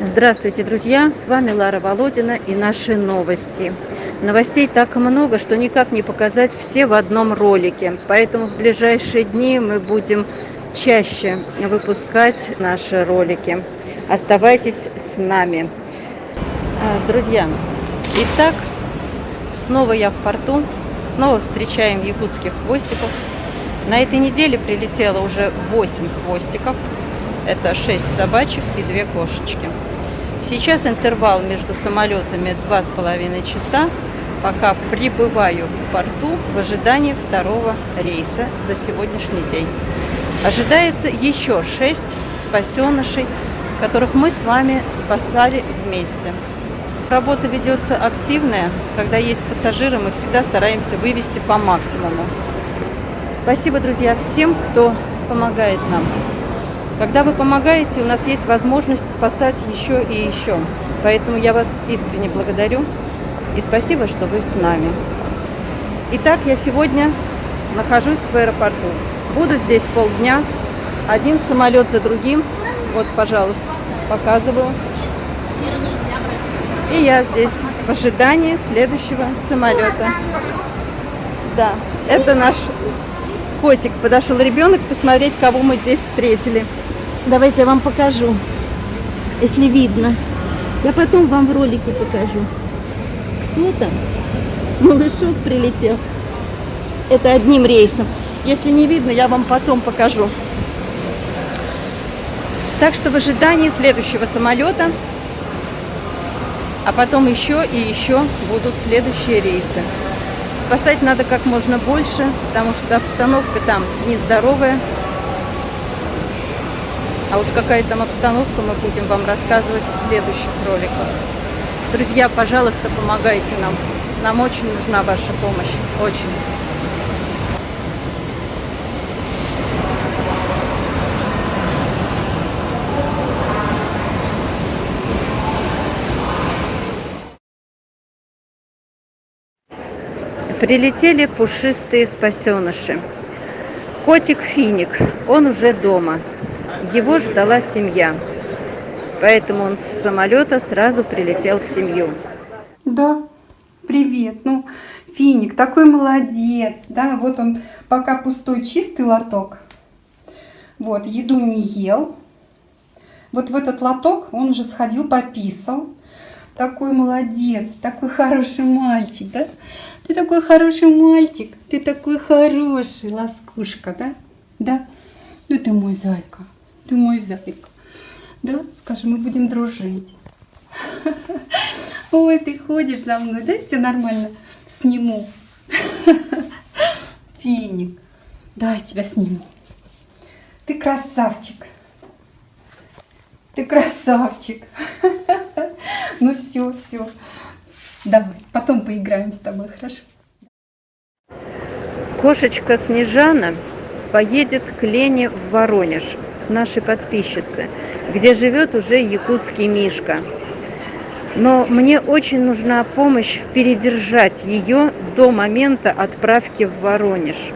Здравствуйте, друзья! С вами Лара Володина и наши новости. Новостей так много, что никак не показать все в одном ролике. Поэтому в ближайшие дни мы будем чаще выпускать наши ролики. Оставайтесь с нами. Друзья, итак, снова я в порту, снова встречаем якутских хвостиков. На этой неделе прилетело уже 8 хвостиков. Это 6 собачек и 2 кошечки. Сейчас интервал между самолетами 2,5 часа, пока прибываю в порту в ожидании второго рейса за сегодняшний день. Ожидается еще 6 спасенышей, которых мы с вами спасали вместе. Работа ведется активная. Когда есть пассажиры, мы всегда стараемся вывести по максимуму. Спасибо, друзья, всем, кто помогает нам. Когда вы помогаете, у нас есть возможность спасать еще и еще. Поэтому я вас искренне благодарю и спасибо, что вы с нами. Итак, я сегодня нахожусь в аэропорту. Буду здесь полдня, один самолет за другим. Вот, пожалуйста, показываю. И я здесь в ожидании следующего самолета. Да, это наш котик. Подошел ребенок посмотреть, кого мы здесь встретили. Давайте я вам покажу, если видно. Я потом вам в ролике покажу. Кто там? Малышок прилетел. Это одним рейсом. Если не видно, я вам потом покажу. Так что в ожидании следующего самолета, а потом еще и еще будут следующие рейсы. Спасать надо как можно больше, потому что обстановка там нездоровая. А уж какая там обстановка, мы будем вам рассказывать в следующих роликах. Друзья, пожалуйста, помогайте нам. Нам очень нужна ваша помощь. Очень. Прилетели пушистые спасеныши. Котик Финик, он уже дома. Его ждала семья, поэтому он с самолета сразу прилетел в семью. Да, привет. Ну, Финик, такой молодец. Да, вот он пока пустой, чистый лоток. Вот, еду не ел. Вот в этот лоток он уже сходил, пописал. Такой молодец, такой хороший мальчик, да? Ты такой хороший мальчик, ты такой хороший, ласкушка, да? Да? Ну ты мой зайка. Ты мой зайка. Да? Скажи, мы будем дружить. Ой, ты ходишь за мной. Да, я тебя нормально сниму. Финик. Да, я тебя сниму. Ты красавчик. Ты красавчик. Ну все, все. Давай, потом поиграем с тобой, хорошо? Кошечка Снежана поедет к Лене в Воронеж, к нашей подписчице, где живет уже якутский Мишка. Но мне очень нужна помощь передержать ее до момента отправки в Воронеж.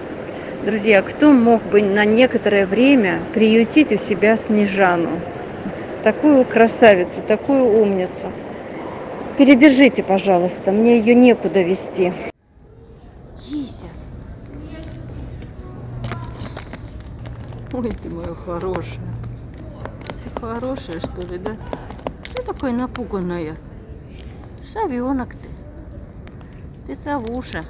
Друзья, кто мог бы на некоторое время приютить у себя Снежану? Такую красавицу, такую умницу. Передержите, пожалуйста, мне ее некуда везти. Кися. Ой, ты моя хорошая. Ты хорошая, что ли, да? Ты такая напуганная. Совенок ты. Ты совуша.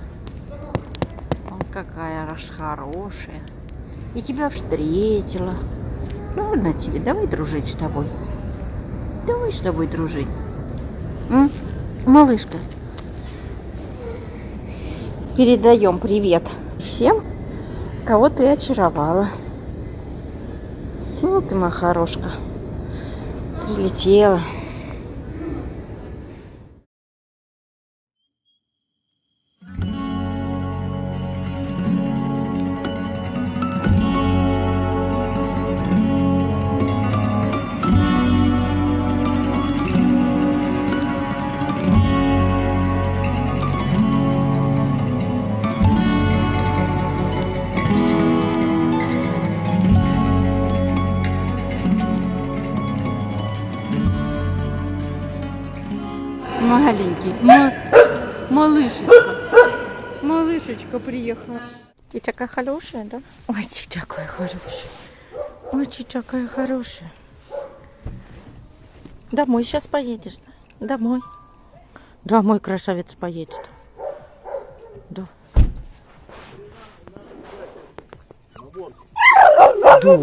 Ой, какая хорошая. И тебя встретила. Ну ладно тебе, давай дружить с тобой. Давай с тобой дружить. Малышка. Передаем привет всем, кого ты очаровала. Ну ты моя хорошка. Прилетела. маленький. Малышечка. Малышечка приехала. Ты такая хорошая, да? Ой, ты такая хорошая. Ой, ты такая хорошая. Домой сейчас поедешь, да? Домой. Домой, красавица, поедет. Да. Да.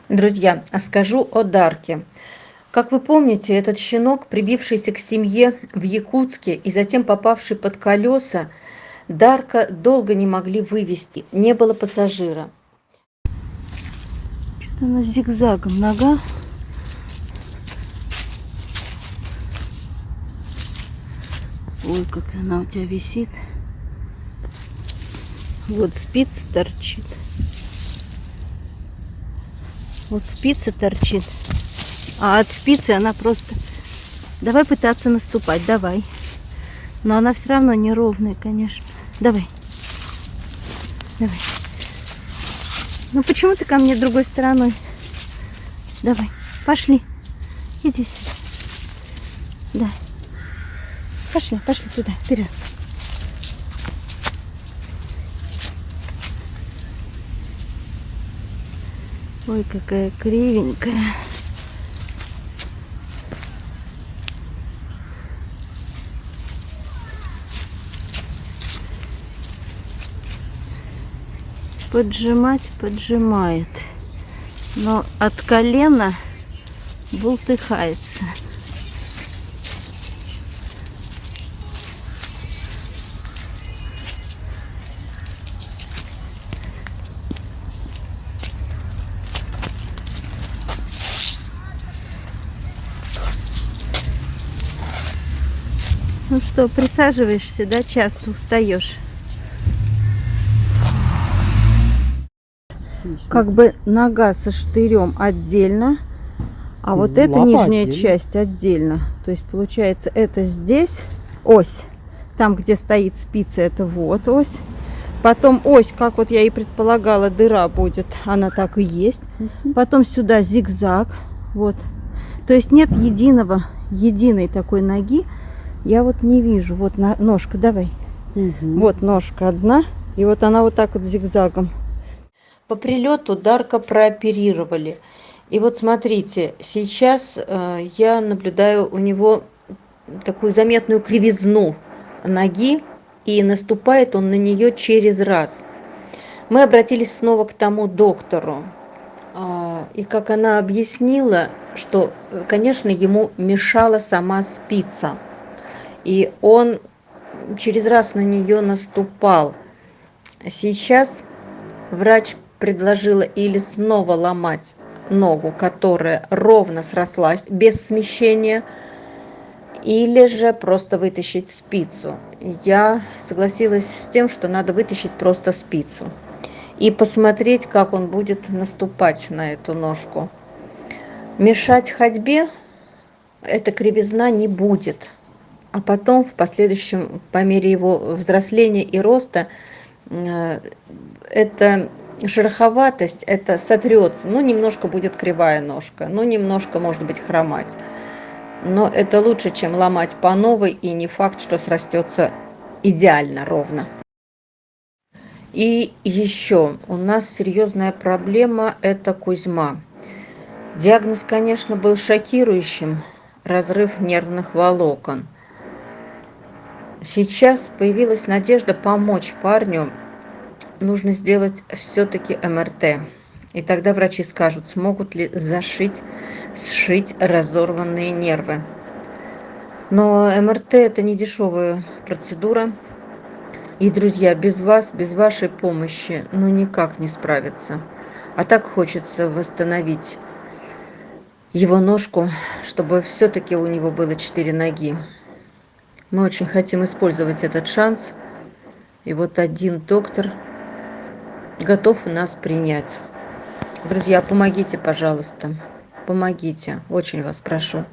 Друзья, а скажу о Дарке. Как вы помните, этот щенок, прибившийся к семье в Якутске и затем попавший под колеса, Дарка долго не могли вывести, не было пассажира. Что-то она зигзагом нога. Ой, как она у тебя висит. Вот спица торчит. Вот спица торчит. А от спицы она просто... Давай пытаться наступать, давай. Но она все равно неровная, конечно. Давай. Давай. Ну почему ты ко мне другой стороной? Давай, пошли. Иди сюда. Да. Пошли, пошли туда, вперед. Ой, какая кривенькая. Поджимать поджимает, но от колена бултыхается. Ну что, присаживаешься, да, часто устаешь? Как бы нога со штырем отдельно, а вот эта нижняя отдельно. Часть отдельно. То есть получается это здесь ось, там где стоит спица, это вот ось. Потом ось, как вот я и предполагала, дыра будет, она так и есть. Потом сюда зигзаг, вот. То есть нет единой такой ноги. Я вот не вижу. Вот ножка, давай. Вот ножка одна, и вот она вот так вот зигзагом. По прилету Дарка прооперировали. И вот смотрите, сейчас я наблюдаю у него такую заметную кривизну ноги, и наступает он на нее через раз. Мы обратились снова к тому доктору. И как она объяснила, что, конечно, ему мешала сама спица. И он через раз на нее наступал. Сейчас врач предложила или снова ломать ногу, которая ровно срослась, без смещения, или же просто вытащить спицу. Я согласилась с тем, что надо вытащить просто спицу и посмотреть, как он будет наступать на эту ножку. Мешать ходьбе эта кривизна не будет, а потом в последующем, по мере его взросления и роста, эта шероховатость, это сотрется. Ну, немножко будет кривая ножка, ну, немножко, может быть, хромать. Но это лучше, чем ломать по новой, и не факт, что срастется идеально ровно. И еще у нас серьезная проблема – это Кузьма. Диагноз, конечно, был шокирующим – разрыв нервных волокон. Сейчас появилась надежда помочь парню. Нужно сделать все-таки МРТ. И тогда врачи скажут, смогут ли сшить разорванные нервы. Но МРТ – это не дешевая процедура. И, друзья, без вас, без вашей помощи, ну никак не справиться. А так хочется восстановить его ножку, чтобы все-таки у него было 4 ноги. Мы очень хотим использовать этот шанс. И вот один доктор готов нас принять. Друзья, помогите, пожалуйста. Помогите. Очень вас прошу.